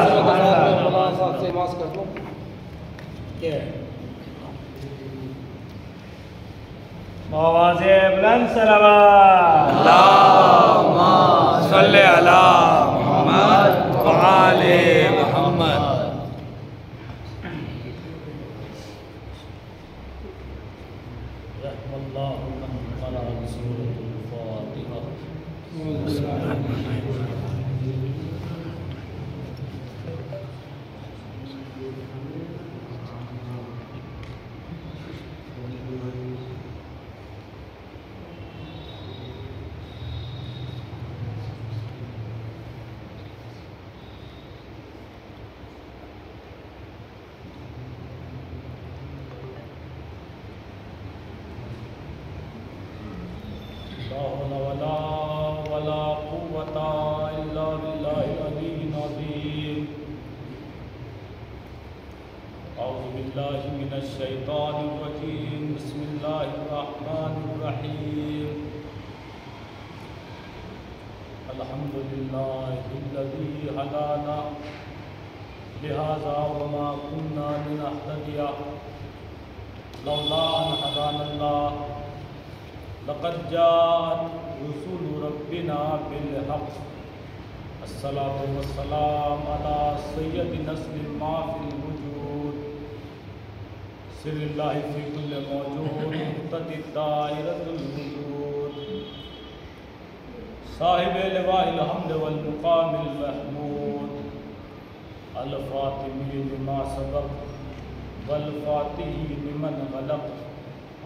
صاحب سے معاذ کر دوں کہ آواز بلند صلوات اللہم صلی علی محمد وآل محمد. رحم اللہ من قرأ سورۃ الفاتحہ. الشیطان الرجیم. بسم اللہ الرحمن الرحیم. الحمد للہ الذی ہدانا لہذا وما كنا لنهتدی لولا ان ہدانا اللہ. لقد جاءت رسول ربنا بالحق. الصلاة والسلام على سید نسل ما فی الوجود. سر اللہ فی کل موجود مقتدی دائرۃ الوجود. صاحب لواء الحمد والمقام المحمود. الفاتح لما سبق والفاتح لمن غلق.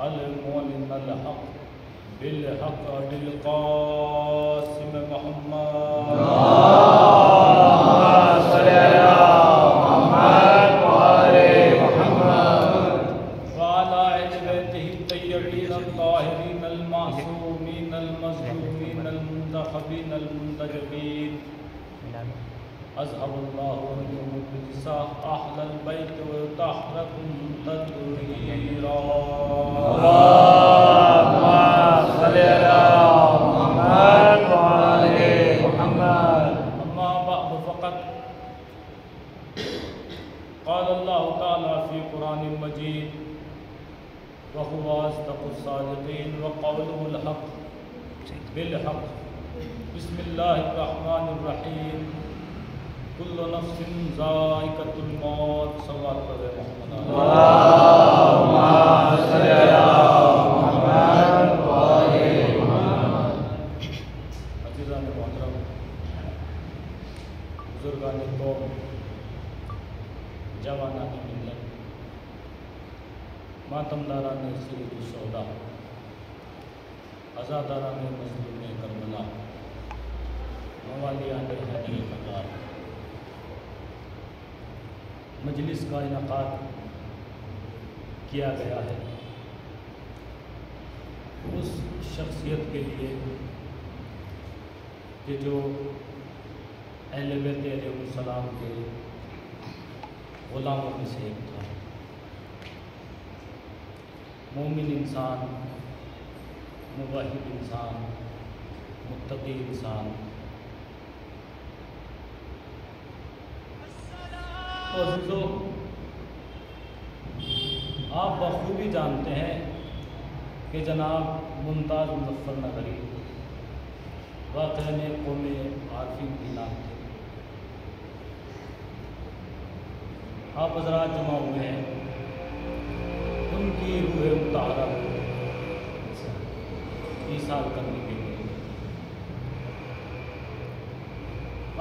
المعلن الحق بالحق بالقاسم محمد. صلی علی محمد وآل محمد. وعلى أهل بيته الطيبين الطاهرين المعصومين المظلومين المنتخبين المنتجبين. أذهب الله عنهم الرجس أهل البيت ويطهركم تطهيرا. اللهم صل على محمد وآل محمد. أما بعد فقد قال الله تعالى في قرآن المجيد وهو أصدق الصادقين وقوله الحق بالحق. بسم الله الرحمن الرحيم. كل نفس ذائقة الموت. صلوات محمد. اللهم صل على محمد وآل محمد. عزیزان محترم، بزرگان قوم، جوانان ملت، ماتمداران سید الشہداء، عزاداران مظلوم کربلا، موالیان حیدر قطار. مجلس کا انعقاد کیا گیا ہے اس شخصیت کے لیے کہ جو اہل بیت علیہ السلام کے غلاموں میں سے ایک تھا. مومن انسان، موحد انسان، متقی انسان. تو عزیزو، آپ بخوبی جانتے ہیں کہ جناب ممتاز مظفر نگری واقعہ میں قوم عارفین کی نام تھے. آپ حضرات جمع ہوئے ہیں ان کی روح مطہرہ ایثار کرنے کے لیے.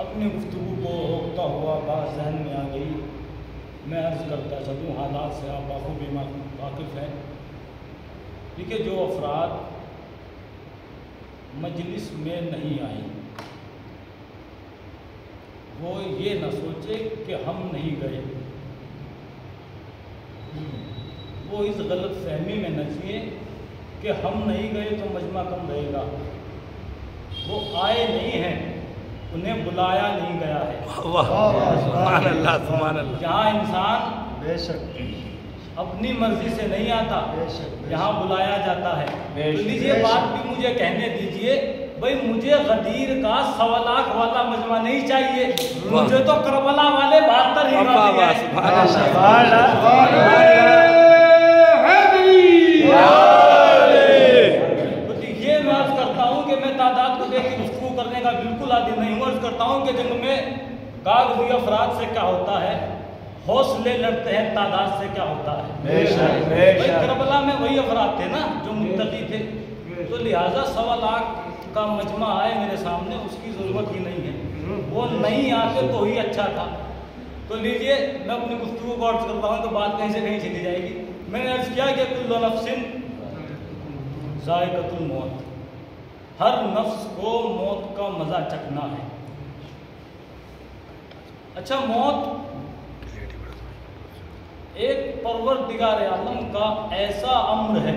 اپنی گفتگو کو روکتا ہوا بات ذہن میں آ گئی. میں عرض کرتا چلوں، حالات سے آپ بخوبی واقف ہیں. دیکھیے، جو افراد مجلس میں نہیں آئیں وہ یہ نہ سوچے کہ ہم نہیں گئے. وہ اس غلط فہمی میں نہ جیے کہ ہم نہیں گئے تو مجمع کم رہے گا. وہ آئے نہیں ہیں، انہیں بلایا نہیں گیا ہے. سبحان اللہ سبحان اللہ. جہاں انسان بے شک اپنی مرضی سے نہیں آتا، بے شک یہاں بلایا جاتا ہے. بے تو شک لیجیے، بات بھی مجھے کہنے دیجیے بھائی مجھے غدیر کا 1.25 لاکھ والا مجمع نہیں چاہیے، مجھے تو کربلا والے 72 ہی یہ میں عرض کرتا ہوں کہ میں تعداد کو دیکھ کے گفتگو کرنے کا بالکل عادی نہیں ہوں۔ عرض کرتا ہوں کہ جنگ میں کاغذی افراد سے کیا ہوتا ہے، حوصلے لڑتے ہیں تعداد سے کیا ہوتا ہے۔ بھائی کربلا میں وہی افراد تھے نا جو متقی تھے، تو لہٰذا 1.25 لاکھ کا مجمع آئے میرے سامنے، اس کی ضرورت ہی نہیں ہے، وہ نہیں آتے تو ہی اچھا تھا۔ تو لیجئے میں اپنی گفتگو کو عرض کرتا ہوں تو بات کہیں سے کہیں چلی جائے گی۔ میں نے عرض کیا کہ کل نفس ذائقۃ الموت، ہر نفس کو موت کا مزہ چکھنا ہے۔ اچھا، موت ایک پروردگار عالم کا ایسا امر ہے،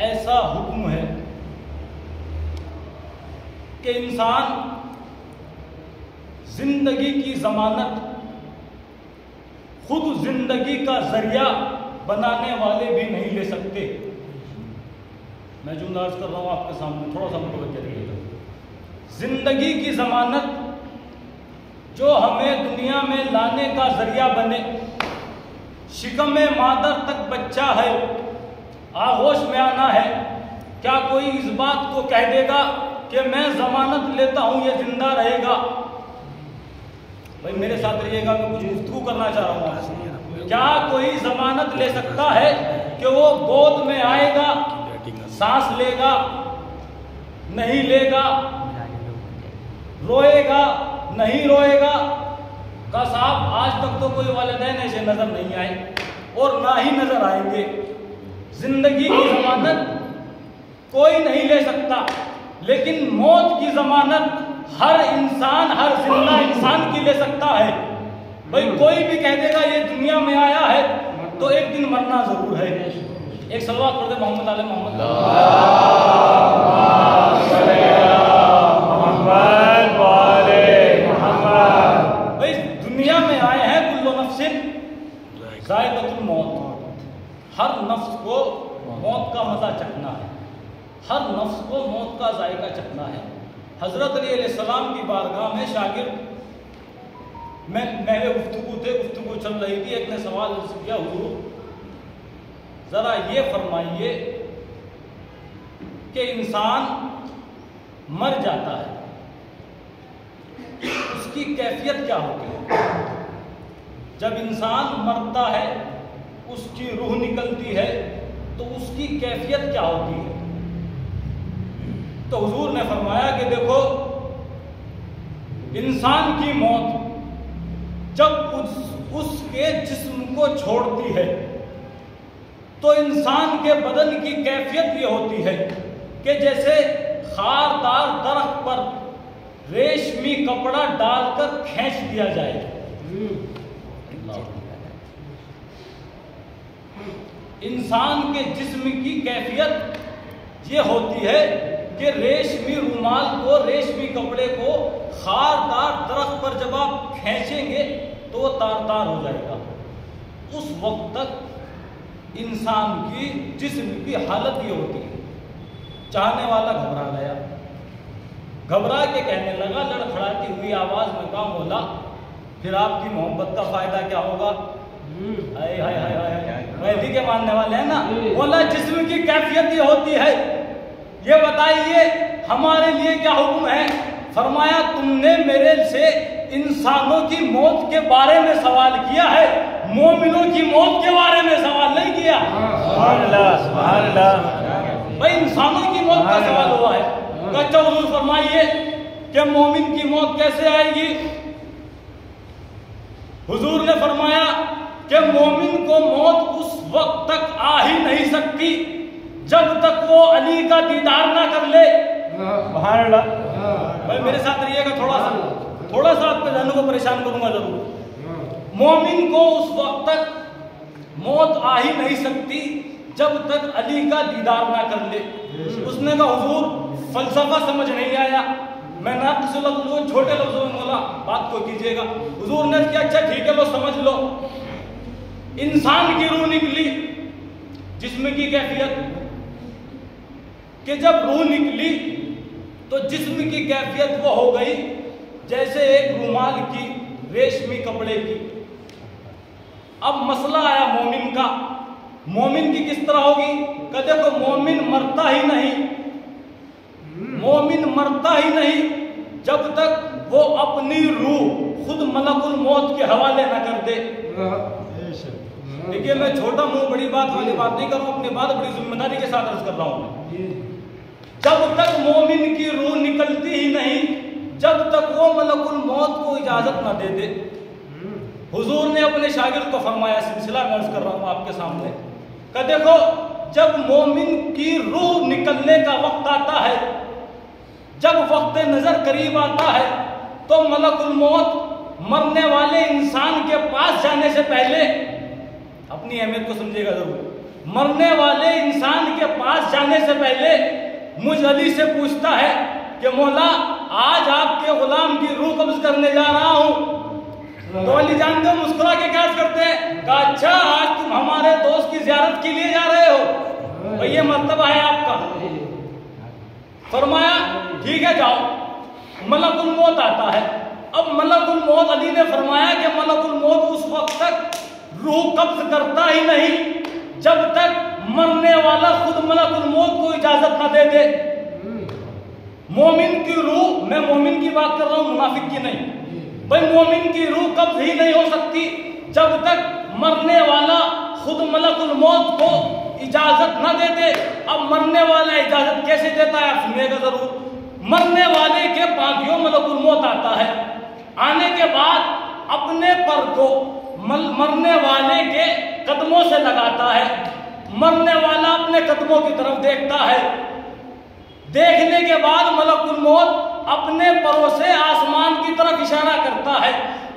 ایسا حکم ہے کہ انسان زندگی کی ضمانت خود زندگی کا ذریعہ بنانے والے بھی نہیں لے سکتے۔ میں جو عرض کر رہا ہوں آپ کے سامنے تھوڑا سا متوجہ رہیے گا۔ زندگی کی ضمانت جو ہمیں دنیا میں لانے کا ذریعہ بنے، شکم مادر تک بچہ ہے، آغوش میں آنا ہے، کیا کوئی اس بات کو کہہ دے گا کہ میں ضمانت لیتا ہوں یہ زندہ رہے گا؟ بھائی میرے ساتھ رہیے گا، میں کچھ گفتگو کرنا چاہ رہا ہوں۔ کیا کوئی ضمانت لے سکتا ہے کہ وہ گود میں آئے گا، سانس لے گا، نہیں لے گا، روئے گا، نہیں روئے گا؟ کہ صاحب آج تک تو کوئی والدین ایسے نظر نہیں آئے اور نہ ہی نظر آئیں گے۔ زندگی کی ضمانت کوئی نہیں لے سکتا، لیکن موت کی ضمانت ہر انسان، ہر زندہ انسان کی لے سکتا ہے۔ بھائی کوئی بھی کہہ دے گا یہ دنیا میں آیا ہے تو ایک دن مرنا ضرور ہے۔ ایک صلوات پڑھ دے محمد علیہ محمد۔ بھائی دنیا میں آئے ہیں کل نفس ذائقۃ الموت، ہر نفس کو موت کا مزہ چکھنا ہے، ہر نفس کو موت کا ذائقہ چکھنا ہے۔ حضرت علی علیہ السلام کی بارگاہ میں شاگرد میں گفتگو چل رہی تھی، ایک نے سوال کیا، حضور ذرا یہ فرمائیے کہ انسان مر جاتا ہے، اس کی کیفیت کیا ہوتی ہے؟ جب انسان مرتا ہے، اس کی روح نکلتی ہے تو اس کی کیفیت کیا ہوتی ہے؟ تو حضور نے فرمایا کہ دیکھو، انسان کی موت جب اس کے جسم کو چھوڑتی ہے تو انسان کے بدن کی کیفیت یہ ہوتی ہے کہ جیسے خاردار درخت پر ریشمی کپڑا ڈال کر کھینچ دیا جائے۔ انسان کے جسم کی کیفیت یہ ہوتی ہے کہ ریشمی رومال کو، ریشمی کپڑے کو خاردار درخت پر جب آپ کھینچیں گے تو وہ تار تار ہو جائے گا۔ اس وقت تک انسان کی جسم کی حالت یہ ہوتی ہے۔ چاہنے والا گھبرا گیا، گھبرا کے کہنے لگا لڑکھڑاتی ہوئی آواز میں، کہا مولا پھر آپ کی محبت کا فائدہ کیا ہوگا؟ ویدی کے ماننے والے ہیں نا، مولا جسم کی کیفیت یہ ہوتی ہے، یہ بتائیے ہمارے لیے کیا حکم ہے؟ فرمایا تم نے میرے سے انسانوں کی موت کے بارے میں سوال کیا ہے، مومنوں کی موت کے بارے میں سوال نہیں کیا۔ سبحان اللہ، سبحان اللہ۔ بھائی انسانوں کی موت کا سوال ہوا ہے۔ اچھا حضور فرمائیے کہ مومن کی موت کیسے آئے گی؟ حضور نے فرمایا کہ مومن کو موت اس وقت تک آ ہی نہیں سکتی جب تک وہ علی کا دیدار نہ کر لے۔ سبحان اللہ۔ بھائی میرے ساتھ رہیے گا، تھوڑا سا آپ کے ذہنوں کو پریشان کروں گا ضرور۔ مومن کو اس وقت تک موت آ ہی نہیں سکتی جب تک علی کا دیدار نہ کر لے۔ اس نے کہا حضور فلسفہ سمجھ نہیں آیا، میں نہ کسی لفظ چھوٹے لفظوں میں بولا، بات کو کیجیے گا۔ حضور نے کہا اچھا ٹھیک ہے لو سمجھ لو، انسان کی روح نکلی، جسم کی کیفیت کہ جب روح نکلی تو جسم کی کیفیت وہ ہو گئی جیسے ایک رومال کی ریشمی کپڑے کی. اب مسئلہ آیا مومن کا. مومن کی کس طرح ہوگی؟ کہ دیکھو مومن مرتا ہی نہیں، مومن مرتا ہی نہیں جب تک وہ اپنی روح خود ملک الموت کے حوالے نہ کر دے. دیکھیے میں چھوٹا منہ بڑی بات والی بات نہیں کر رہا ہوں، اپنی بات بڑی ذمہ داری کے ساتھ عرض کر رہا ہوں. جب تک مومن کی روح نکلتی ہی نہیں جب تک وہ ملک الموت کو اجازت نہ دے دے. حضور نے اپنے شاگرد کو فرمایا، سلسلہ میں عرض کر رہا ہوں آپ کے سامنے، کہ دیکھو جب مومن کی روح نکلنے کا وقت آتا ہے، جب وقت نظر قریب آتا ہے تو ملک الموت مرنے والے انسان کے پاس جانے سے پہلے، اپنی اہمیت کو سمجھے گا ضرور، مرنے والے انسان کے پاس جانے سے پہلے مجھ علی سے پوچھتا ہے کہ مولا آج آپ کے غلام کی روح قبض کرنے جا رہا ہوں. تو علی جان کو مسکرا کے کیا کرتے ہیں کہ اچھا آج تم ہمارے دوست کی زیارت کے لیے جا رہے ہو، بھئی یہ مرتبہ ہے آپ کا. فرمایا ٹھیک ہے جاؤ. ملک الموت آتا ہے. اب ملک الموت، علی نے فرمایا کہ ملک الموت اس وقت تک روح قبض کرتا ہی نہیں جب تک مرنے والا خود ملک الموت کو اجازت نہ دے دے. مومن کی روح، میں مومن کی بات کر رہا ہوں منافق کی نہیں، بھائی مومن کی روح قبض ہی نہیں ہو سکتی جب تک مرنے والا خود ملک الموت کو اجازت نہ دے دے. اب مرنے والا اجازت کیسے دیتا ہے آپ سنیے گا ضرور. مرنے والے کے پاکیوں ملک الموت آتا ہے. آنے کے بعد اپنے پر کو مرنے والے کے قدموں سے لگاتا ہے. مرنے والا اپنے قدموں کی طرف دیکھتا ہے. دیکھنے کے بعد ملک الموت اپنے پروں سے آسمان کی طرف اشارہ کرتا ہے.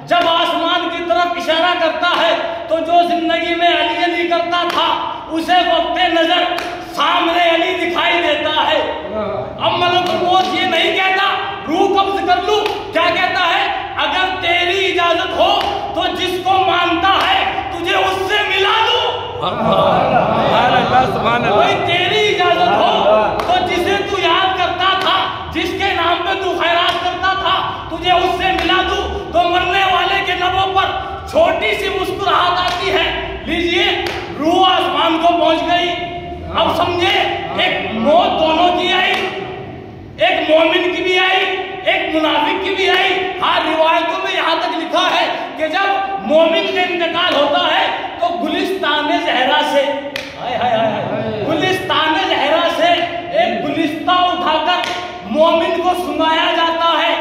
جب آسمان کی طرف اشارہ کرتا ہے تو جو زندگی میں علی علی کرتا تھا اسے وقت نظر سامنے علی دکھائی دیتا ہے. اب ملک الموت یہ نہیں کہتا روح قبض کر لوں، کیا کہتا ہے اگر تیری اجازت ہو تو جس کو مانتا ہے تجھے اس سے ملا دوں. بھائی تیری اجازت ہو تو جسے تو یاد کرتا تھا، جس کے نام پہ تو خیرات کرتا تھا، تجھے اس سے ملا دوں. تو مرنے والے کے لبوں پر چھوٹی سی مسکراہٹ آتی ہے. لیجئے روح آسمان کو پہنچ گئی. اب سمجھے ایک موت دونوں کی آئی، ایک مومن کی بھی آئی، ایک منافق کی بھی آئی. ہر روایتوں میں یہاں تک لکھا ہے کہ جب مومن کا انتقال ہوتا ہے تو گلستان زہرا سے، گلستان زہرا سے ایک گلستہ اٹھا کر مومن کو سنایا جاتا ہے.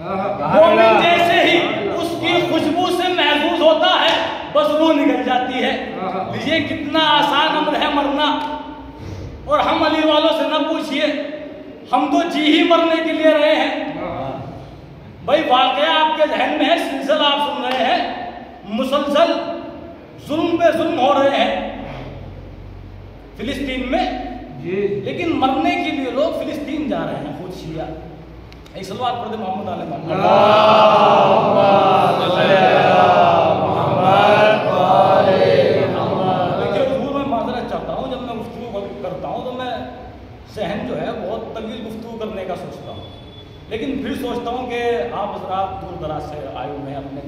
مومن جیسے ہی اس کی خوشبو سے محفوظ ہوتا ہے بس روح نکل جاتی ہے. یہ کتنا آسان امر ہے مرنا. اور ہم علی والوں سے نہ پوچھئے، ہم تو جی ہی مرنے کے لیے رہے ہیں. بھائی واقعہ آپ کے ذہن میں ہے، سلسلہ آپ سن رہے ہیں، مسلسل ظلم پہ ظلم ہو رہے ہیں فلسطین میں، لیکن مرنے کے لیے لوگ فلسطین جا رہے ہیں خود شیعہ. ایک سلوات پڑھ دے محمد علیہ محمد. دیکھیے حضور میں معذرت چاہتا ہوں، جب میں گفتگو کرتا ہوں تو میں ذہن جو ہے بہت طویل گفتگو کرنے کا سوچتا ہوں، لیکن پھر سوچتا ہوں کہ آپ حضرات دور دراز سے آئے ہوئے ہیں اپنے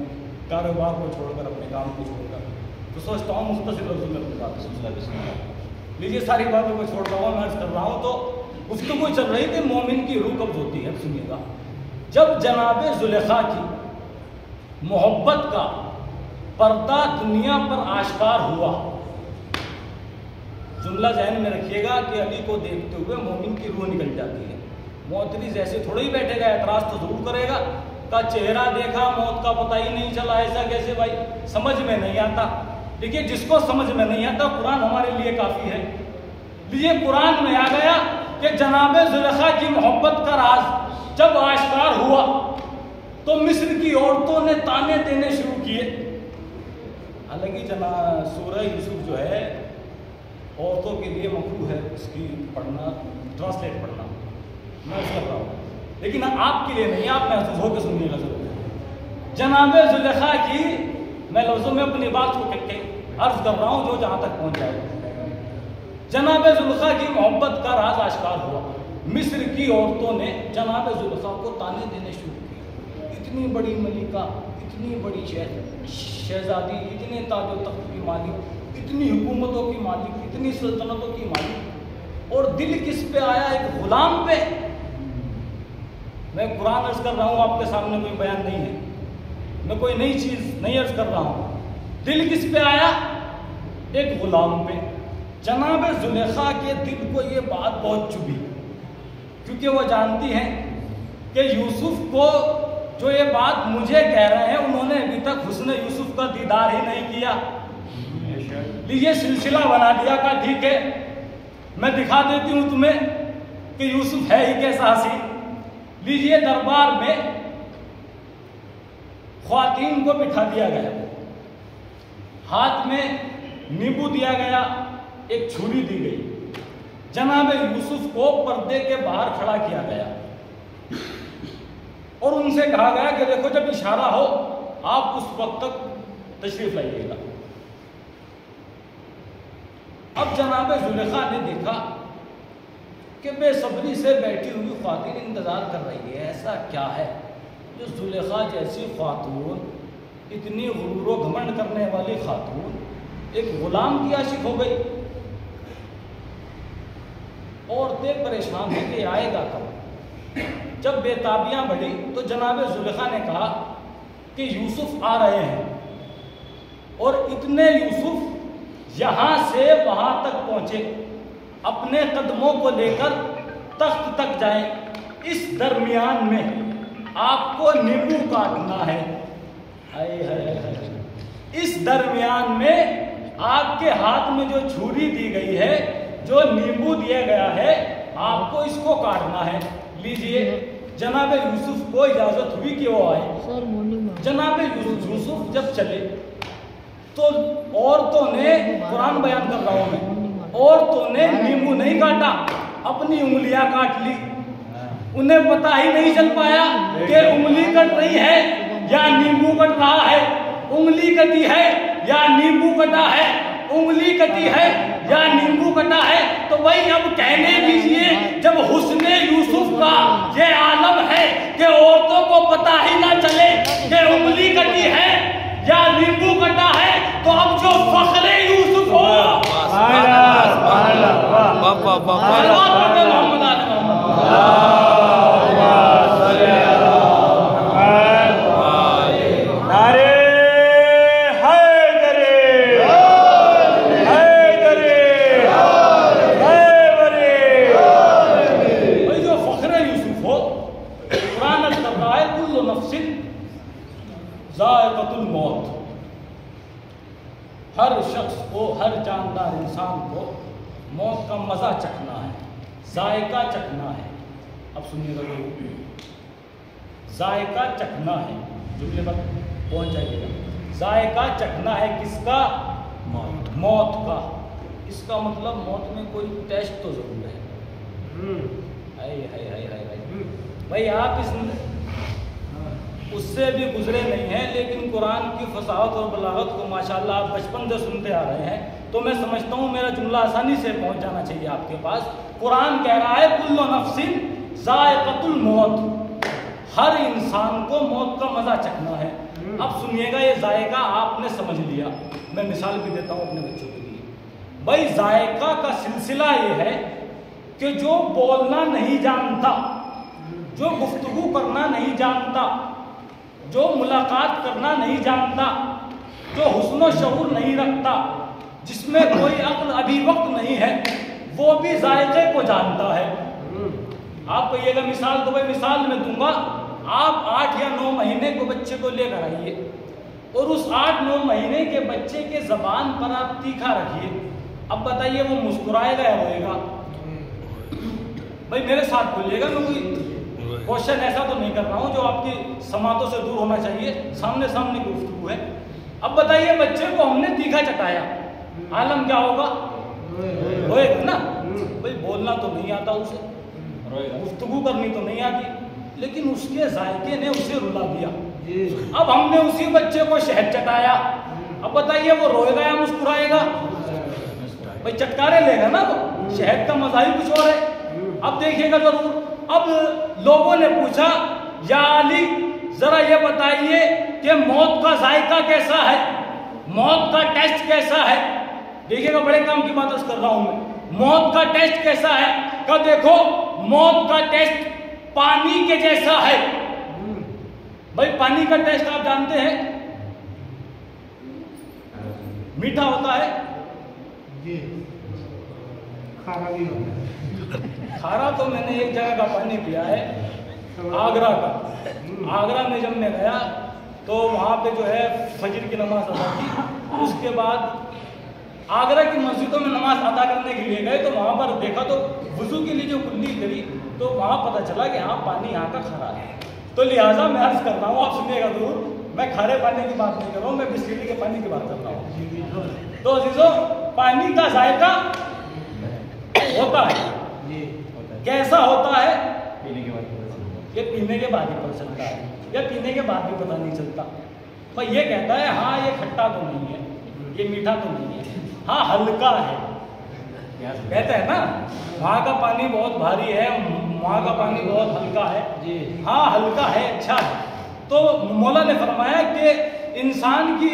کاروبار کو چھوڑ کر، اپنے کام کو چھوڑ کر، تو سوچتا ہوں مختصر لفظوں میں اپنی بات سلسلہ. لیجیے ساری باتوں کو چھوڑتا ہوں، میں عرض کر رہا ہوں. تو گفتگو چل رہی تھی مومن کی روح قبض ہوتی ہے. سنیے گا، جب جناب زلیخا کی محبت کا پردہ دنیا پر آشکار ہوا، جملہ ذہن میں رکھیے گا کہ علی کو دیکھتے ہوئے مومن کی روح نکل جاتی ہے. معترض ایسے تھوڑا ہی بیٹھے گا، اعتراض تو ضرور کرے گا، کا چہرہ دیکھا موت کا پتہ ہی نہیں چلا. ایسا کیسے بھائی؟ سمجھ میں نہیں آتا. دیکھیے جس کو سمجھ میں نہیں آتا قرآن ہمارے لیے کافی ہے. لیے قرآن میں آ گیا کہ جناب زلیخا کی محبت کا راز جب آشکار ہوا تو مصر کی عورتوں نے تانے دینے شروع کیے. حالانکہ جناب سورہ یوسف جو ہے عورتوں کے لیے مکروہ ہے اس کی پڑھنا، ٹرانسلیٹ پڑھنا، میں اس کر رہا ہوں، لیکن آپ کے لیے نہیں، آپ محسوس ہو کے سنیے گا ضرور. جناب زلیخا کی، میں لفظوں میں اپنی بات کو عرض کر رہا ہوں جو جہاں تک پہنچ جائے. جناب زلیخا کی محبت کا راز آشکار ہوا. مصر کی عورتوں نے جناب زلیخا کو تانے دینے شروع کیے. اتنی بڑی ملکہ، اتنی بڑی شہزادی، اتنے تاج و تخت کی مالک، اتنی حکومتوں کی مالک، اتنی سلطنتوں کی مالک، اور دل کس پہ آیا؟ ایک غلام پہ. میں قرآن عرض کر رہا ہوں، آپ کے سامنے کوئی بیان نہیں ہے، میں کوئی نئی چیز نہیں عرض کر رہا ہوں. دل کس پہ آیا؟ ایک غلام پہ. جناب زلیخا کے دل کو یہ بات بہت چبھی، کیونکہ وہ جانتی ہیں کہ یوسف کو جو یہ بات مجھے کہہ رہے ہیں، انہوں نے ابھی تک حسن یوسف کا دیدار ہی نہیں کیا. یہ سلسلہ بنا دیا کہ ٹھیک ہے میں دکھا دیتی ہوں تمہیں کہ یوسف ہے ہی کیسا حسین. لیجئے دربار میں خواتین کو بٹھا دیا گیا، ہاتھ میں نیبو دیا گیا، ایک چھری دی گئی. جناب یوسف کو پردے کے باہر کھڑا کیا گیا اور ان سے کہا گیا کہ دیکھو جب اشارہ ہو آپ اس وقت تک تشریف لائیے گا. اب جناب زلیخا نے دیکھا کہ بے صبری سے بیٹھی ہوئی خواتین انتظار کر رہی ہے. ایسا کیا ہے جو زلیخا جیسی خاتون، اتنی غرور و گھمنڈ کرنے والی خاتون، ایک غلام کی عاشق ہو گئی؟ عورتیں پریشان ہیں کہ آئے گا کب. جب بےتابیاں بڑھی تو جناب زلیخا نے کہا کہ یوسف آ رہے ہیں، اور اتنے یوسف یہاں سے وہاں تک پہنچے، اپنے قدموں کو لے کر تخت تک جائیں. اس درمیان میں آپ کو نیبو کاٹنا ہے. اس درمیان میں آپ کے ہاتھ میں جو چھری دی گئی ہے، جو نیبو دیا گیا ہے، آپ کو اس کو کاٹنا ہے. لیجئے جناب یوسف کو اجازت ہوئی کہ وہ آئے. جناب یوسف جب چلے تو عورتوں نے، قرآن بیان کر رہا ہوں میں، عورتوں نے نیبو نہیں کاٹا، اپنی انگلیاں کاٹ لی. انہیں پتہ ہی نہیں چل پایا کہ انگلی کٹ رہی ہے یا نیبو کٹ رہا ہے. انگلی کٹی ہے یا نیبو کٹا ہے، انگلی کٹی ہے یا نیبو کٹا ہے. تو بھائی اب کہنے دیجئے، جب حسن یوسف کا یہ عالم ہے کہ عورتوں کو پتہ ہی نہ چلے کہ انگلی کٹی ہے یا نیبو کٹا ہے، تو اب جو فخر یوسف ہو، ہر شخص کو، ہر جاندار انسان کو موت کا مزہ چکھنا ہے، ذائقہ چکھنا ہے. اب سنیے گا، ذائقہ چکھنا ہے، جملے پر پہنچ جائیے گا. ذائقہ چکھنا ہے کس کا؟ موت کا. اس کا مطلب موت میں کوئی ٹیسٹ تو ضرور ہے. بھائی آپ اس سے بھی گزرے نہیں ہیں، لیکن قرآن کی فصاحت اور بلاغت کو ماشاءاللہ آپ بچپن سے سنتے آ رہے ہیں، تو میں سمجھتا ہوں میرا جملہ آسانی سے پہنچ جانا چاہیے آپ کے پاس. قرآن کہہ رہا ہے کل نفس ذائقۃ الموت، ہر انسان کو موت کا مزہ چکھنا ہے. اب سنیے گا، یہ ذائقہ آپ نے سمجھ لیا. میں مثال بھی دیتا ہوں اپنے بچوں کے لیے. بھائی ذائقہ کا سلسلہ یہ ہے کہ جو بولنا نہیں جانتا، جو گفتگو کرنا نہیں جانتا، جو ملاقات کرنا نہیں جانتا، جو حسن و شعور نہیں رکھتا، جس میں کوئی عقل ابھی وقت نہیں ہے، وہ بھی ذائقے کو جانتا ہے. آپ کہیے گا مثال دو. بھائی مثال میں دوں گا. آپ 8 یا 9 مہینے کو بچے کو لے کر آئیے اور اس 8-9 مہینے کے بچے کے زبان پر آپ تیکھا رکھیے. اب بتائیے وہ مسکرائے گا یا روئے گا؟ بھائی میرے ساتھ بولیے گا. میں کوئی کوشچن ایسا تو نہیں کر رہا ہوں جو آپ کی سماعتوں سے دور ہونا چاہیے، سامنے سامنے کی گفتگو ہے. اب بتائیے بچے کو ہم نے تیکھا چٹایا، عالم کیا ہوگا؟ روئے گا نا. بھائی بولنا تو نہیں آتا اسے، گفتگو کرنی تو نہیں آتی، لیکن اس کے ذائقے نے اسے رلا دیا. اب ہم نے اسی بچے کو شہد چٹایا. اب بتائیے وہ روئے گا یا مسکرائے گا؟ بھائی چٹکارے لے گا نا وہ، شہد کا مزہ ہی کچھ اور ہے. اب دیکھیے گا ضرور. اب لوگوں نے پوچھا یا علی ذرا یہ بتائیے کہ موت کا ذائقہ کیسا ہے، موت کا ٹیسٹ کیسا ہے. دیکھیے گا بڑے کام کی بات کر رہا ہوں میں. موت کا ٹیسٹ کیسا ہے؟ کہ دیکھو موت کا ٹیسٹ پانی کے جیسا ہے. بھائی پانی کا ٹیسٹ آپ جانتے ہیں میٹھا ہوتا ہے، کھارا تو میں نے ایک جگہ کا پانی پیا ہے آگرہ کا. آگرہ میں جب میں گیا تو وہاں پہ جو ہے فجر کی نماز ادا کی. اس کے بعد آگرہ کی مسجدوں میں نماز ادا کرنے کے لیے گئے تو وہاں پر دیکھا تو وضو کے لیے جو کلی کری تو وہاں پتہ چلا کہ ہاں پانی یہاں کا کھارا ہے. تو لہٰذا میں عرض کرتا ہوں، آپ سنیے گا ضرور، میں کھارے پانی کی بات نہیں کر رہا ہوں، میں بسلری کے پانی کی بات کر رہا ہوں. تو عزیزو پانی کا ذائقہ ہوتا ہے، کیسا ہوتا ہے یہ پینے کے بعد ہی پتہ چلتا ہے، یا پینے کے بعد بھی پتہ نہیں چلتا. بھائی یہ کہتا ہے ہاں یہ کھٹا تو نہیں ہے، یہ میٹھا تو نہیں ہے، ہاں ہلکا ہے. کہتے ہیں نا وہاں کا پانی بہت بھاری ہے، وہاں کا پانی بہت ہلکا ہے. ہاں ہلکا ہے، اچھا ہے. تو مولا نے فرمایا کہ انسان کی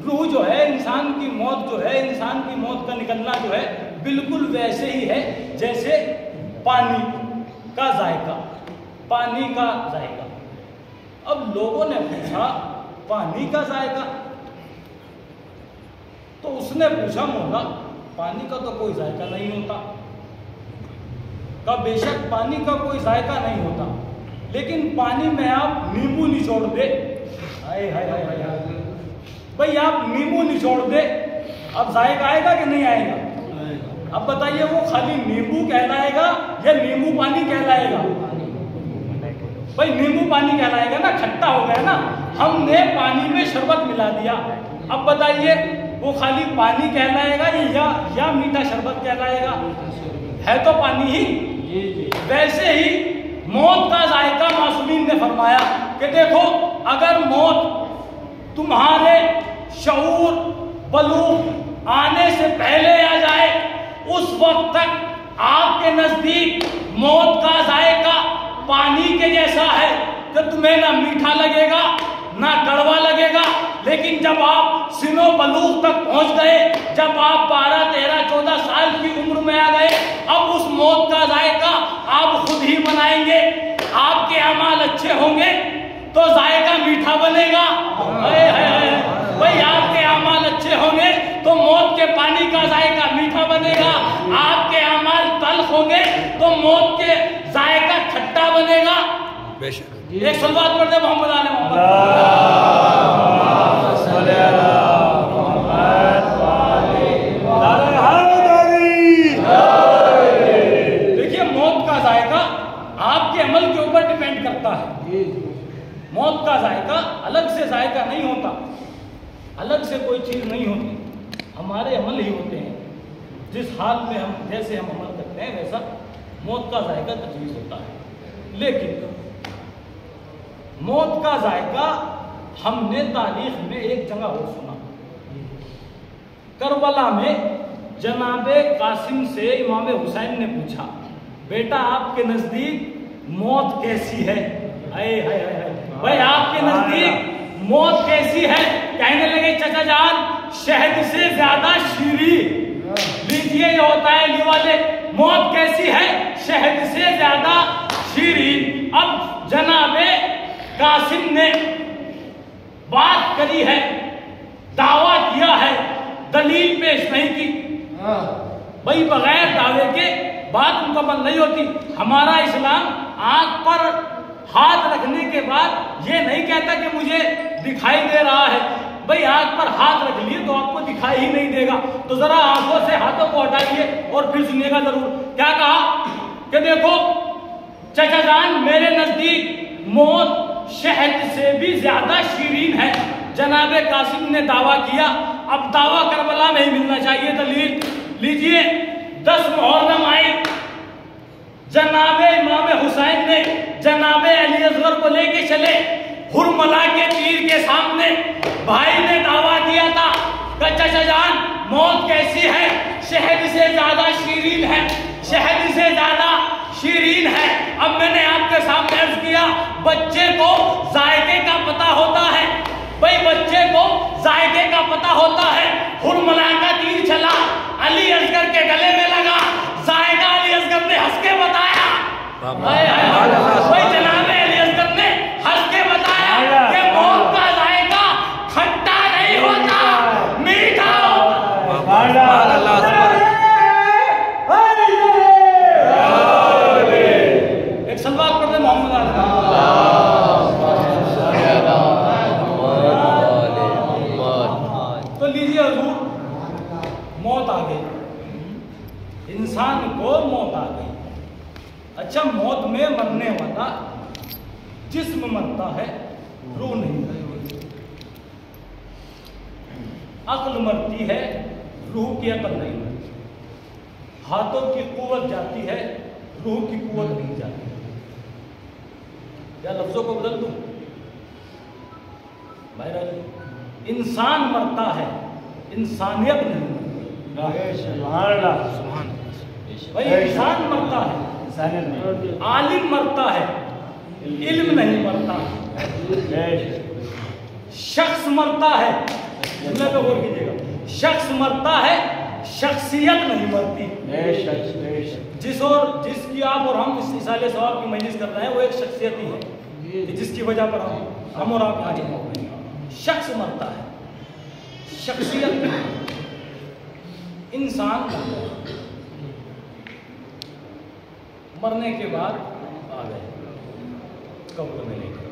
روح جو ہے، انسان کی موت جو ہے، انسان کی موت کا نکلنا جو ہے بالکل ویسے ہی ہے جیسے پانی کا ذائقہ، پانی کا ذائقہ. اب لوگوں نے پوچھا پانی کا ذائقہ، تو اس نے پوچھا مولا پانی کا تو کوئی ذائقہ نہیں ہوتا. کہ بے شک پانی کا کوئی ذائقہ نہیں ہوتا، لیکن پانی میں آپ نیمبو نچوڑ دے، بھائی آپ نیمبو نچوڑ دے، اب ذائقہ آئے گا کہ نہیں آئے گا؟ اب بتائیے وہ خالی نیمبو کہلائے گا یا نیمبو پانی کہلائے گا؟ بھائی نیمبو پانی کہلائے گا نا، کھٹا ہو گیا نا. ہم نے پانی میں شربت ملا دیا. اب بتائیے وہ خالی پانی کہلائے گا یا میٹھا شربت کہلائے گا؟ ہے تو پانی ہی. ویسے ہی موت کا ذائقہ معصومین نے فرمایا کہ دیکھو اگر موت تمہارے شعور بلوغ آنے سے پہلے آ جائے، اس وقت تک آپ کے نزدیک موت کا ذائقہ پانی کے جیسا ہے کہ تمہیں نہ میٹھا لگے گا نہ کڑوا لگے گا. لیکن جب آپ سنو بلوغ تک پہنچ گئے، جب آپ 12, 13, 14 سال کی عمر میں آ گئے، اب اس موت کا ذائقہ آپ خود ہی بنائیں گے. آپ کے اعمال اچھے ہوں گے تو ذائقہ میٹھا بنے گا. بھائی آپ کے اعمال اچھے ہوں گے تو موت کے پانی کا ذائقہ میٹھا بنے گا. آپ کے اعمال تلخ ہوں گے تو موت کے ذائقہ کھٹا بنے گا. ایک صلوات پڑھ دے محمد علی محمد. دیکھیے موت کا ذائقہ آپ کے عمل کے اوپر ڈیپینڈ کرتا ہے. موت کا ذائقہ الگ سے ذائقہ نہیں ہوتا، الگ سے کوئی چیز نہیں ہوتی، ہمارے عمل ہی ہوتے ہیں. جس حال میں ہم جیسے ہم عمل کرتے ہیں ویسا موت کا ذائقہ تجویز ہوتا ہے. لیکن موت کا ذائقہ ہم نے تاریخ میں ایک جگہ اور سنا. کربلا میں جناب قاسم سے امام حسین نے پوچھا بیٹا آپ کے نزدیک موت کیسی ہے؟ بھائی آپ کے نزدیک موت کیسی ہے؟ کہنے لگے چچا جان شہد سے زیادہ شیریں. لیجیے یہ ہوتا ہے یہ والے، موت کیسی ہے؟ شہد سے زیادہ شیریں. اب جناب قاسم نے بات کری ہے، دعویٰ کیا ہے، دلیل پیش نہیں کی. بھائی بغیر دعوے کے بات مکمل نہیں ہوتی. ہمارا اسلام آنکھ پر ہاتھ رکھنے کے بعد یہ نہیں کہتا کہ مجھے دکھائی دے رہا ہے. بھئی آنکھ پر ہاتھ رکھ لیے تو آپ کو دکھائی ہی نہیں دے گا. تو ذرا آنکھوں سے ہاتھوں کو ہٹائیے اور پھر سنیے گا ضرور. کیا کہا کہ دیکھو چچا جان میرے نزدیک موت شہد سے بھی زیادہ شیریں ہے. جناب قاسم نے دعویٰ کیا. اب دعویٰ کربلا میں ہی ملنا چاہیے دلیل. لیجئے 10 محرم آئی، جناب امام حسین نے جناب علی اصغر کو لے کے چلے ہرملا کے تیر کے سامنے. بھائی نے دعویٰ کیا تھا کہ چچا جان موت کیسی ہے؟ شہد سے زیادہ شیرین ہے، شہد سے زیادہ شیرین ہے۔ اب میں نے آپ کے سامنے عرض کیا بچے کو ذائقے کا پتہ ہوتا ہے، بھائی بچے کو ذائقے کا پتہ ہوتا ہے۔ ہرملا کا تیر چلا، علی اصغر کے گلے میں لگا، ذائقہ علی اصغر نے ہنس کے بتایا، بھائی جناب علی اصغر نے ہنس کے بتایا کہ موت کا ذائقہ کھٹا نہیں ہوتا، میٹھا ہوتا۔ ایک سلوات پڑھ دیں محمد تو لیجیے حضور، موت آ گئی، انسان کو موت آ گئی۔ اچھا موت میں مرنے والا جسم مرتا ہے، روح نہیں مرتی، عقل مرتی ہے، روح کی عقل نہیں مرتی، ہاتھوں کی قوت جاتی ہے، روح کی قوت نہیں جاتی۔ یا لفظوں کو بدل دوں، بہرحال انسان مرتا ہے، انسانیت نہیں مرتی۔ سبحان اللہ، بھائی انسان مرتا ہے، عالم مرتا ہے، علم نہیں مرتا، شخص مرتا ہے، جملے پہ غور کیجیے گا، شخص مرتا ہے، شخصیت نہیں مرتی۔ جس کی آپ اور ہم اس اصالہ ثواب کی مجلس کر رہے ہیں وہ ایک شخصیت ہی ہے جس کی وجہ پر ہم اور آپ یہاں جمع ہوئے ہیں۔ شخص مرتا ہے، شخصیت نہیں۔ انسان مرنے کے بعد آ گئے قبر میں لے کر،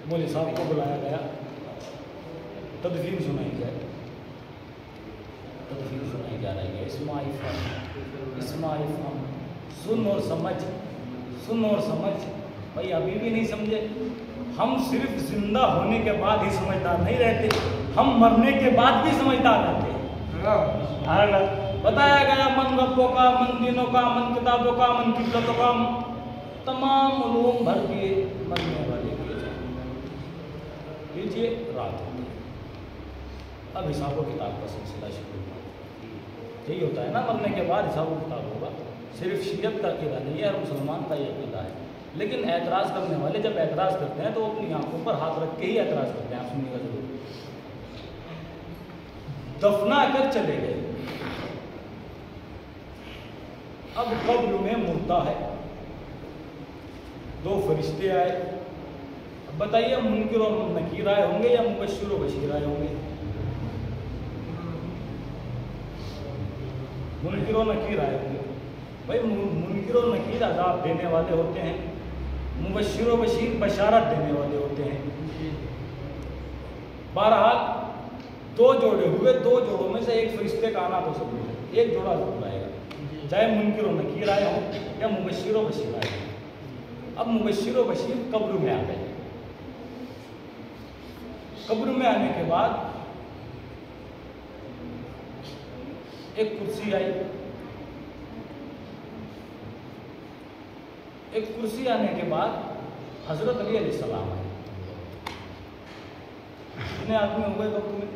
مولوی صاحب کو بلایا گیا، تدفین سنائی جائے، تدفین سنائی جا رہی ہے۔ اسماعیل فہم، سن اور سمجھ، سن اور سمجھ۔ بھائی ابھی بھی نہیں سمجھے؟ ہم صرف زندہ ہونے کے بعد ہی سمجھدار نہیں رہتے، ہم مرنے کے بعد بھی سمجھدار رہتے ہیں۔ بتایا گیا من ربوں کا، من دینوں کا، من کتابوں کا، من قبلتوں کا، تمام علوم بھر دیے، مرنے والے کیے جائیں۔ لیجیے رات ہوتی ہے، اب حساب و کتاب کا سلسلہ شروع ہوا۔ یہی ہوتا ہے نا، مرنے کے بعد حساب و کتاب ہوگا۔ صرف شیعت کا عقیدہ نہیں ہے، ہر مسلمان کا یہ عقیدہ ہے۔ لیکن اعتراض کرنے والے جب اعتراض کرتے ہیں تو وہ اپنی آنکھوں پر ہاتھ رکھ کے ہی اعتراض کرتے ہیں، آپ سنیے گا ضرور۔ دفنا کر چلے گئے، اب قبر میں مردہ ہے، دو فرشتے آئے، اب بتائیے منکر اور نکیر آئے ہوں گے یا مبشر و بشیر آئے ہوں گے؟ منکر و نکیر آئے ہوں گے۔ بھائی منکر و نکیر عذاب دینے والے ہوتے ہیں، مبشر و بشیر بشارت دینے والے ہوتے ہیں۔ بہرحال دو جوڑے ہوئے، دو جوڑوں میں سے ایک فرشتے کا آنا تو ضرور ہے، ایک جوڑا ضرور آئے گا، چاہے منکر و نکیر آئے ہوں یا مبشر و بشیر آئے ہوں۔ اب مبشر و بشیر قبر میں آ گئے، قبر میں آنے کے بعد ایک کرسی آئی، ایک کرسی آنے کے بعد حضرت علی علیہ السلام آئے۔ کتنے آدمی ہو گئے قبر میں؟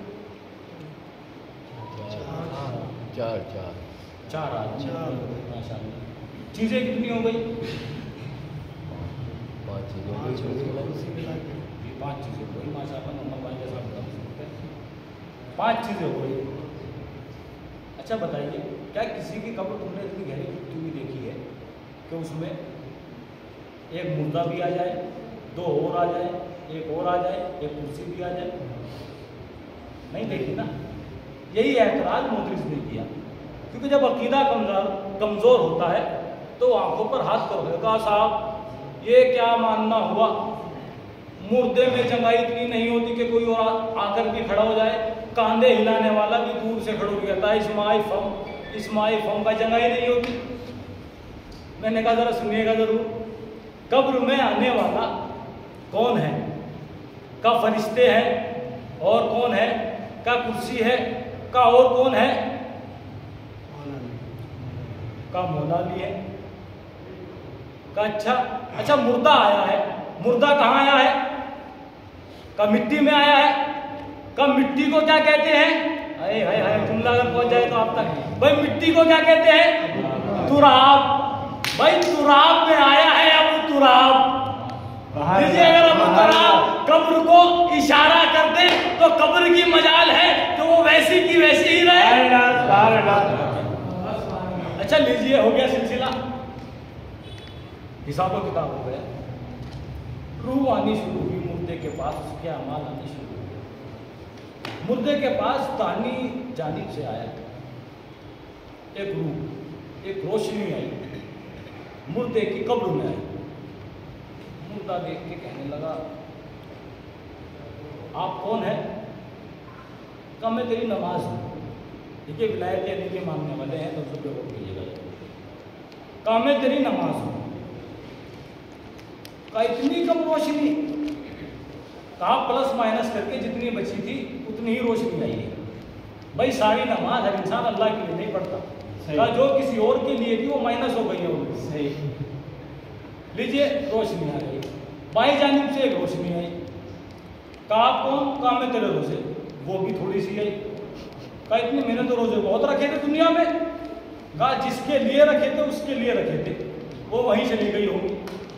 چار آدمی، ماشاء اللہ۔ چیزیں کتنی ہو گئی؟ 5 چیزیں ہو گئی، ماشاء اللہ، نمبر 5 جیسا بتا سکتے ہیں، 5 چیزیں ہو گئی۔ اچھا بتائیے، کیا کسی کی قبر تم نے اتنی گہری کھدی ہوئی دیکھی ہے کہ اس میں ایک مردہ بھی آ جائے، 2 اور آ جائے، ایک اور آ جائے، ایک کرسی بھی آ جائے؟ نہیں دیکھی نا۔ یہی اعتراض موترز نے کیا، کیونکہ جب عقیدہ کمزور ہوتا ہے تو آنکھوں پر ہاتھ کر دے، کہا صاحب یہ کیا ماننا ہوا، مردے میں چنگائی اتنی نہیں ہوتی کہ کوئی اور آ کر بھی کھڑا ہو جائے، کاندھے ہلانے والا بھی دور سے کھڑا ہو جاتا ہے، اسماعیل فم کا چنگائی نہیں ہوتی۔ میں نے کہا ذرا سنیے گا ضرور، قبر میں آنے والا کون ہے؟ کا فرشتے ہیں، اور کون ہے؟ کا کرسی ہے، کا اور کون ہے؟ کا مولا بھی ہے، کا اچھا مردہ آیا ہے، مردہ کہاں آیا ہے؟ کا مٹی میں آیا ہے، کا مٹی کو کیا کہتے ہیں؟ جملہ اگر پہنچ جائے تو آپ تک. بھائی مٹی کو کیا کہتے ہیں؟ تراب. بھائی تراب میں آیا ہے اب تراب. دیکھیے اگر ابو تراب قبر کو اشارہ کر دے تو قبر کی مجال ہے کہ وہ ویسی کی ویسی ہی رہے. اچھا لیجیے, ہو گیا سلسلہ, حساب و کتاب ہو گیا. روح آنی شروع ہوئی مردے کے پاس, اس کے اعمال آنی شروع ہوئے. مردے کے پاس دانی جانب سے آیا ایک روح, ایک روشنی آئی, مردے کی قبر میں آئی. مردہ دیکھ کے کہنے لگا آپ کون ہیں؟ کہا میں تیری نماز ہوں. دیکھیے ولایت علی کے ماننے والے ہیں, تو پہ غور کیجیے گا. کہا میں تیری نماز ہوں. کہا اتنی کم روشنی؟ کہا پلس مائنس کر کے جتنی بچی تھی اتنی ہی روشنی آئی ہے. بھائی ساری نماز ہر انسان اللہ کے لیے نہیں پڑھتا. کہا جو کسی اور کے لیے تھی وہ مائنس ہو گئی ہے. صحیح. لیجیے روشنی آ گئی, بائیں جانب سے ایک روشنی آئی. کہا آپ کون؟ کہا میں تیرے روزے. وہ بھی تھوڑی سی آئی. کہا اتنے میں نے تو روزے بہت رکھے تھے دنیا میں. کہا جس کے لیے رکھے تھے اس کے لیے رکھے تھے, وہ وہیں چلی گئی ہوگی,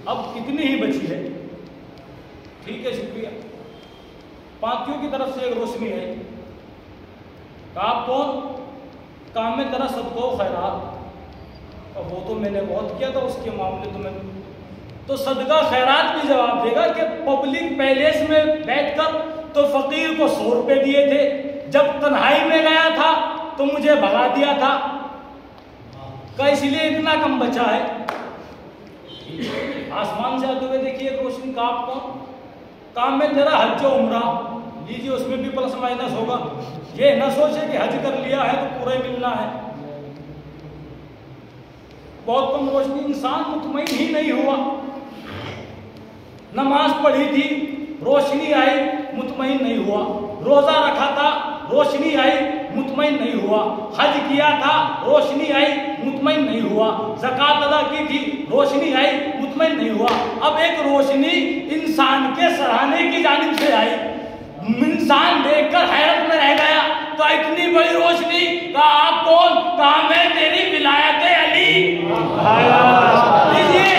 اب کتنی ہی بچی ہے. ٹھیک ہے شکریہ. پانکیوں کی طرف سے ایک روشنی آئی. کہا آپ کون؟ کہا میں تیرا صدقہ و خیرات. وہ تو میں نے بہت کیا تھا, اس کے معاملے تو میں تو صدقہ خیرات بھی جواب دے گا کہ پبلک پیلیس میں بیٹھ کر تو فقیر کو 100 روپے دیے تھے, جب تنہائی میں گیا تھا تو مجھے بھگا دیا تھا. کہ اس لیے اتنا کم بچا ہے. آسمان سے آتے ہوئے دیکھیے ایک روشنی. کا آپ کون؟ کام میں تیرا حج و عمرہ. لیجیے اس میں بھی پلس مائنس ہوگا. یہ نہ سوچے کہ حج کر لیا ہے تو پورا ہی ملنا ہے. بہت کم روشنی, انسان مطمئن ہی نہیں ہوا. نماز پڑھی تھی, روشنی آئی, مطمئن نہیں ہوا. روزہ رکھا تھا, روشنی آئی, مطمئن نہیں ہوا. حج کیا تھا, روشنی آئی, مطمئن نہیں ہوا. زکوٰۃ ادا کی تھی, روشنی آئی, مطمئن نہیں ہوا. اب ایک روشنی انسان کے سراہنے کی جانب سے آئی. انسان دیکھ کر حیرت میں رہ گیا. تو اتنی بڑی روشنی, کہا آپ کون؟ کہا میں تیری ولایت علی. لیجیے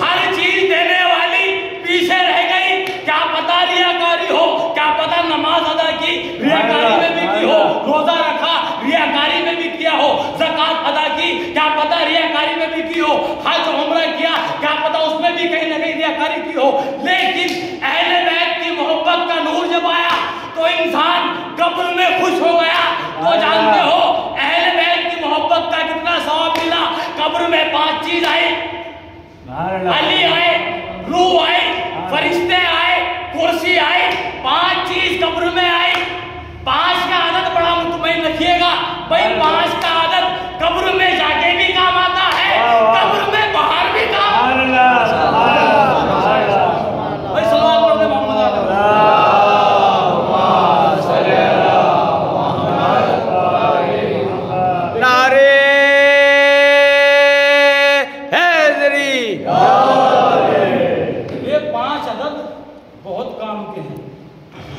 ہر چیز دینے والی پیچھے رہ گئی. کیا پتا ریاکاری ہو, کیا پتا نماز ادا کی ریاکاری میں بھی کی ہو, روزہ رکھا ریاکاری میں بھی کیا ہو, زکوٰۃ ادا کی کیا پتا ریاکاری میں بھی کی ہو, حج عمرہ کیا کیا پتا اس میں بھی کہیں نہ کہیں ریاکاری کی ہو. لیکن اہل بیت کی محبت کا نور جب آیا تو انسان قبر میں خوش ہو گیا. تو جانتے ہو اہل بیت کی محبت کا کتنا ثواب ملا. قبر میں 5 چیز آئی. علی آئے, روح آئے, فرشتے آئے, کرسی آئے. 5 چیز قبر میں آئی. 5 کا عدد بڑا مطمئن رکھیے گا. بھائی 5 کا عدد قبر میں جا کے بھی کام آتا ہے, قبر میں باہر بھی کام. بھائی سلام پڑھتے محمد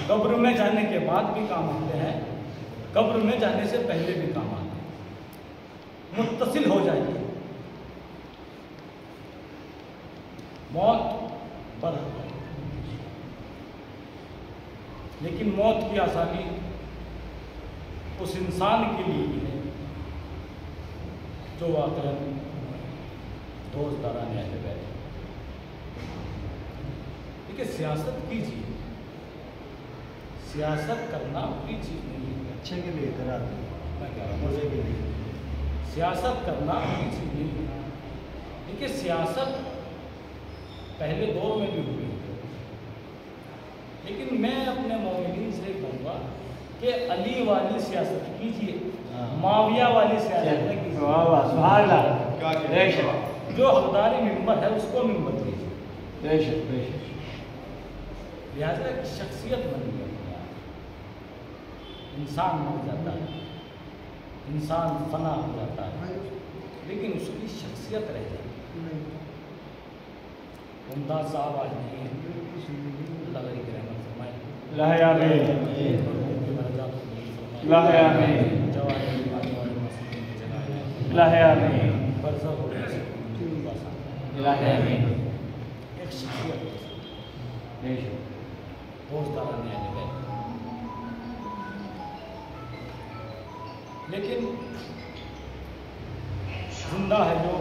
قبر میں جانے کے بعد بھی کام آتے ہیں, قبر میں جانے سے پہلے بھی کام آتے ہیں. متصل ہو جائیے. موت پر لیکن موت کی آسانی اس انسان کے لیے بھی ہے جو واقعاً دوزداران اہل بیت. دیکھیے سیاست کیجیے, سیاست کرنا کوئی چیز نہیں ہے. اچھے کے لیے کرا میں کہہ رہا ہوں مزے کے لیے. سیاست کرنا کوئی چیز نہیں ہے. دیکھیے سیاست پہلے دور میں بھی ہوئی ہے, لیکن میں اپنے مومنین سے کہوں گا کہ علی والی سیاست کیجیے, معاویہ والی سیاست نہ کیجیے. جو حقدار ممبر ہے اس کو ممبر دیجیے. لہٰذا ایک شخصیت بن گئی. انسان مر جاتا ہے, انسان فنا ہو جاتا ہے, لیکن اس کی شخصیت رہ جاتی ہے. ممتاز صاحب آج نہیں ہے, اللہ علیہ کی رحمت فرمائے. الہی آمین الہی آمین الہی آمین ایک شخصیت روزداران اہل بیت، لیکن زندہ ہے جو وہ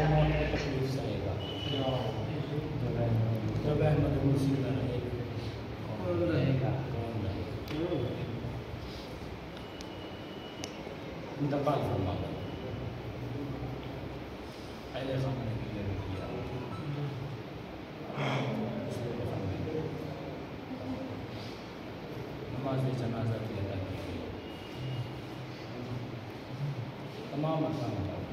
موت کی تکلیف سہے گا، جب احمد مرسی نہ رہے کون رہے گا؟ انتقال فرما گا اہل خانہ کے لیے کیا نماز جنازہ کی ادا کی گئی، تمام ارکان ادا ہوئے۔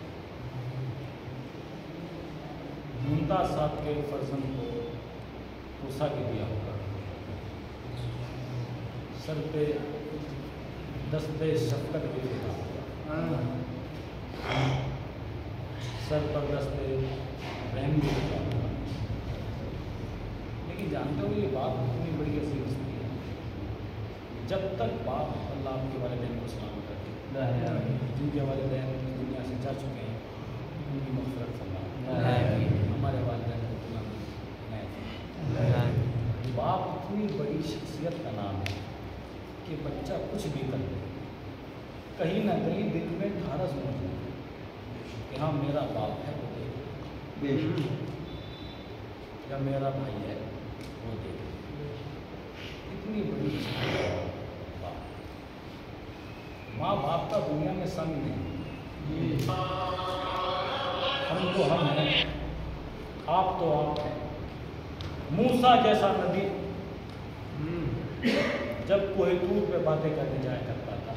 ممتاز صاحب کے فرزند کو پوسا کے دیا ہوگا، سر پہ دست شفقت بھی دیتا ہوگا، سر پر دست رحم بھی دیتا ہوگا، لیکن جانتے ہو یہ بات اتنی بڑی عظیم ہستی ہے، جب تک باپ اللہ آپ کے والدین کو سلام کرتے جن کے والدین دنیا سے جا چکے ہیں ان کی مغفرت فرما، ہمارے والدین کو اتنا باپ اتنی بڑی شخصیت کا نام ہے کہ بچہ کچھ بھی کر لے، کہیں نہ کہیں دل میں ڈھارس موجود ہے کہ ہاں میرا باپ ہے وہ دے، یا میرا بھائی ہے وہ دے، اتنی بڑی باپ، ماں باپ کا دنیا میں سنگ نہیں، ہم تو ہم ہیں، آپ تو آپ ہیں۔ موسیٰ جیسا نبی جب کوہ طور پہ باتیں کرنے جایا کرتا تھا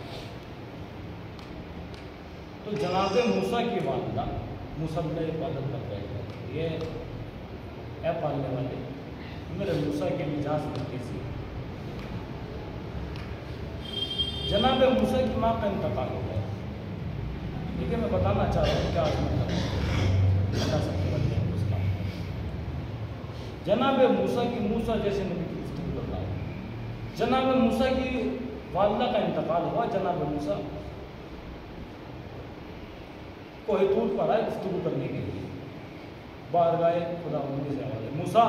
تو جناب موسیٰ کی والدہ موسیٰ نے عبادت کر رہے تھے، یہ اے پالنے والے میرے موسیٰ کے مزاج میں کیسی، جناب موسیٰ کی ماں کا انتقال ہو گیا، ٹھیک ہے میں بتانا چاہ رہا ہوں کیا بتا سکتے ہیں اس کا، جناب موسیٰ کی موسیٰ جیسے نبی کی گفتگو کر رہا ہوں، جناب موسیٰ کی والدہ کا انتقال ہوا، جناب موسیٰ کوہ طور پر آئے گفتگو کرنے کے لیے، باہر گئے خدا بندی سے حوالے، موسیٰ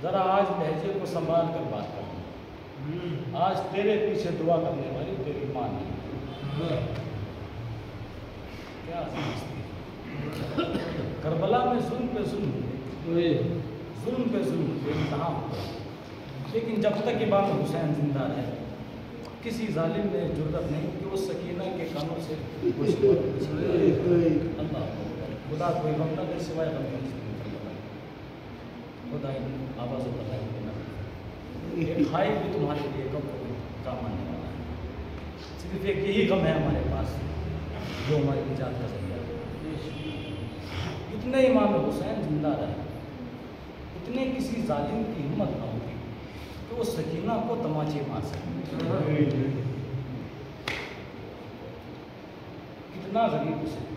ذرا آج لہجے کو سنبھال کر بات کرنا، آج تیرے پیچھے دعا کرنے والی تیری ماں نہیں، کیا کربلا میں ظلم پہ ظلم بے انتہا ہوتا، لیکن جب تک امام حسین زندہ رہے کسی ظالم نے جرأت نہیں کہ وہ سکینہ کے کانوں سے اللہ خدا کوئی غم نہ دے سوائے غم خدا آواز و بتائی کھائی بھی تمہارے لیے کم کام آنے والا ہے، صرف ایک یہی غم ہے ہمارے پاس جو ہماری نجات کا ذریعہ ہے، اتنے امام حسین زندہ رہے، اتنے کسی ظالم کی ہمت نہ ہوتی کہ وہ سکینہ کو تماچے مار سکے، کتنا غریب حسین،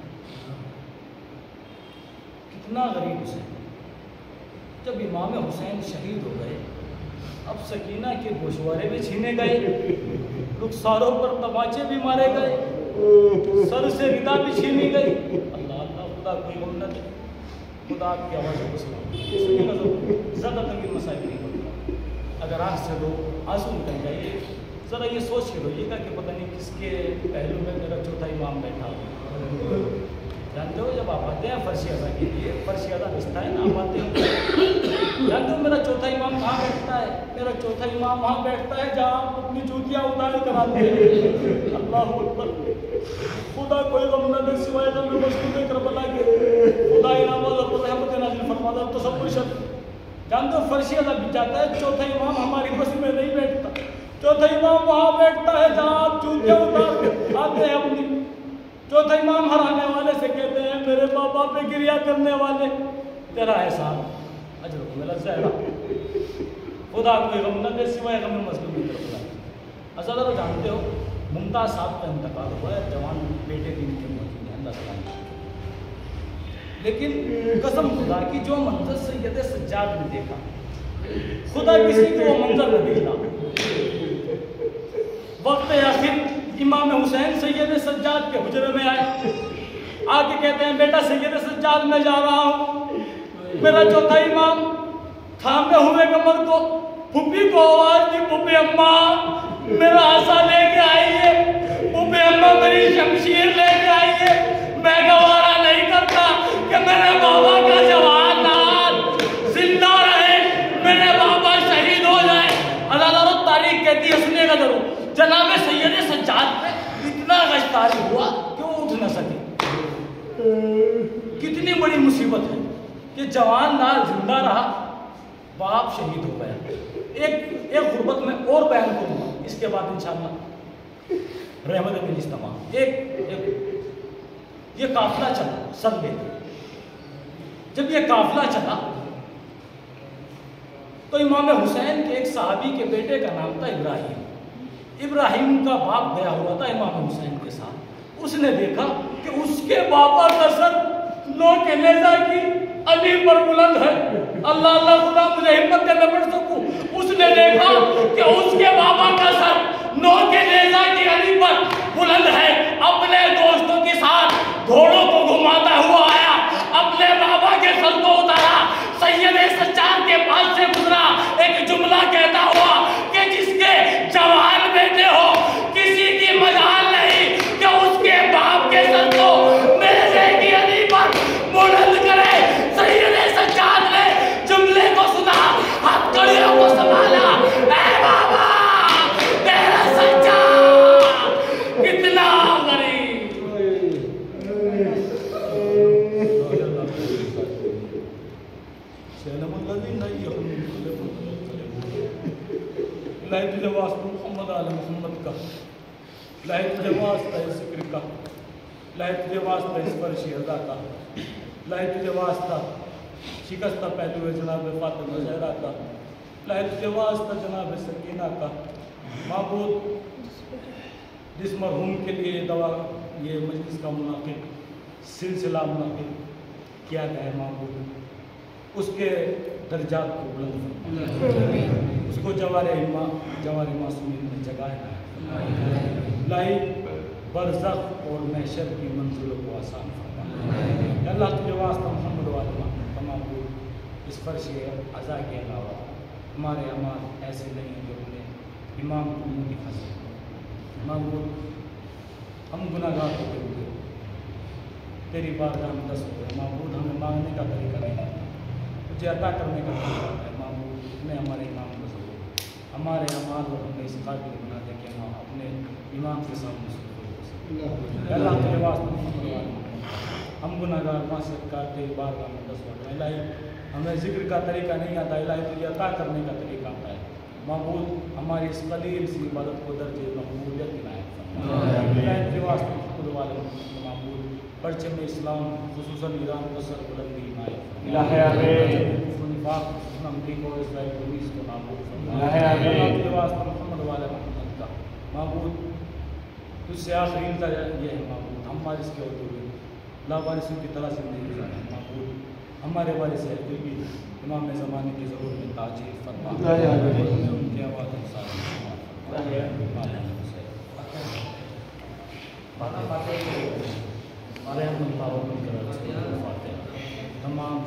کتنا غریب حسین، جب امام حسین شہید ہو گئے اب سکینہ کے گوشوارے بھی چھینے گئے، رخساروں پر تماچے بھی مارے گئے، سر سے ردا بھی چھینی گئی، اللہ اللہ خدا کوئی غم نہ دے، خدا آپ کی آواز کو سلام، زیادہ تنگی مسائل نہیں ہوتا، اگر آنکھ سے دو آنسو نکل جائیے، ذرا یہ سوچ کے روئیے گا کہ پتہ نہیں کس کے پہلو میں میرا چوتھا امام بیٹھا ہو، جانتے ہو جب آپ آتے ہیں فرشی ادا کے لیے، فرشی ادا رشتہ ہے نا، آپ آتے ہو جانتے ہو میرا چوتھا امام کہاں بیٹھتا ہے، میرا چوتھا امام وہاں بیٹھتا ہے جہاں آپ اپنی جوتیاں اتار کر آتے ہیں، اللہ اکبر، خدا کوئی غم نہ دے سوائے غم مسجد کربلا کے، خدا انعام اور رحمت نازل فرما دے، تصور شد، جانتے ہو فرشی ادا بھی جاتا ہے، چوتھا امام ہماری بس میں نہیں بیٹھتا، چوتھا امام وہاں بیٹھتا ہے جہاں آپ جوتیاں اتار کے آتے ہیں اپنی، چوتھا امام ہر آنے والے سے کہتے ہیں میرے بابا پہ گریا کرنے والے تیرا احسان اجر کو ملا زہرا، خدا کوئی غم نہ دے سوائے غم مظلوم کربلا، اصل تو جانتے ہو ممتاز صاحب کا انتقال ہوا ہے، جوان بیٹے بھی ان کے موجود ہیں اللہ سلام، لیکن قسم خدا کی جو منظر سید سجاد نے دیکھا خدا کسی کو وہ منظر نہ دکھلا، وقت آخر امام حسین سید سجاد کے حجرے میں آئے، آ کے کہتے ہیں بیٹا سید سجاد میں جا رہا ہوں، میرا چوتھا امام تھامے ہوئے کمر کو پھپھی کو آواز دی، پھپھی اماں میرا عصا لے کے آئیے، پھپھی اماں میری شمشیر لے کے آئیے، میں گوارا نہیں کرتا کہ میرے بابا کا جوان نال زندہ رہے، میرے بابا شہید ہو جائے۔ اللہ تعالیٰ تاریخ کہتی ہے سنیے گا ضرور، جناب سید سجاد پہ اتنا غشتاری ہوا کہ وہ اٹھ نہ سکے۔ کتنی بڑی مصیبت ہے کہ جوان نال زندہ رہا، باپ شہید ہو گیا۔ ایک غربت میں اور بیان کروں گا، اس کے بعد انشاءاللہ رحمت بن اجتماع۔ یہ قافلہ چلا سر لے کے، جب یہ قافلہ چلا تو امام حسین کے ایک صحابی کے بیٹے کا نام تھا ابراہیم کا باپ گیا ہوا تھا امام حسین کے ساتھ۔ اس نے دیکھا کہ اس کے باپا کا سر نو کے نیزہ کی علی پر بلند ہے۔ اللہ اللہ خدا مجھے ہمت دے میں پڑھ سکوں۔ اس نے دیکھا کہ اس کے بابا کا سر نو کے نیزہ کی علی پر بلند ہے، اپنے دوستوں کے ساتھ گھوڑوں کو گھماتا ہوا آیا، اپنے بابا کے سر کو اتارا، سید سجاد کے پاس سے گزرا، ایک جملہ کہتا ہوا کہ جس کے جوان بیٹے ہو کسی کی مجال نہیں کہ اس کے باپ کے سر کو نیزے کی علی پر بلند کرے۔ سید سجاد نے جملے کو سنا، ہاتھ کڑیوں کو سنبھالا، اے بابا تیرا سجاد کتنا غریب۔ لائے تجھے واسطہ محمد آل محمد کا، لائے تجھے واسطہ اس ذکر کا، لائے تجھے واسطہ اس فرش ادا کا، لائے تجھے واسطہ شکستہ پہلو جناب فاطمہ زہرا کا، لائے تجھے واسطہ جناب سکینہ کا۔ معبود جس مرحوم کے لیے دعا یہ مجلس کا منعقد سلسلہ منعقد کیا گیا ہے، معبود اس کے درجات کو بلند فرما، اس کو جوار معصومین میں جگہ ہے، لائی برزخ اور محشر کی منزلوں کو آسان فرما۔ اللہ تجھے واسطہ محمد والے تمام اس فرش عزا کے علاوہ ہمارے اعمال ایسے نہیں جو اپنے امام کو منہ دکھا سکتے۔ معبود ہم گناہ گار ہوتے ہوئے تیری بارگاہ میں دست ہوئے، معبود ہمیں مانگنے کا طریقہ نہیں ہے، تجھے عطا کرنے کا طریقہ ہے۔ معبود نے ہمارے امام کو ضرور ہمارے اعمال اور ہمیں اس قابل بنا دے کہ ہم اپنے امام کے سامنے سکتے ہو۔ اللہ تیرے واسطے محمد والے ہم گناہ گار معصیت کا تیری بارگاہ میں دست ہوتے ہیں۔ الہی ہمیں ذکر کا طریقہ نہیں آتا، الہی تجھے عطا کرنے کا طریقہ آتا ہے۔ معبود ہماری اس قلیل سی عبادت کو درجے مقبولیت کی عنایت فرما۔ الہی تیرے واسطے محمد والے معبود پرچم اسلام خصوصاً ایران کو سربلندی عنایت فرما۔ امریکہ اور اسرائیل پولیس کو نابود فرما۔ اللہ کے واسطے محمد والے محمد کا معبود تجھ سے آخری التجا یہ ہے معبود، ہم وارث کے ہوتے ہوئے لاوارثوں کی طرح زندگی گزاریں معبود، ہمارے وارث ہے پھر بھی امام زمانے کی ضرورت میں تاجر فرما، ان کی آواز تمام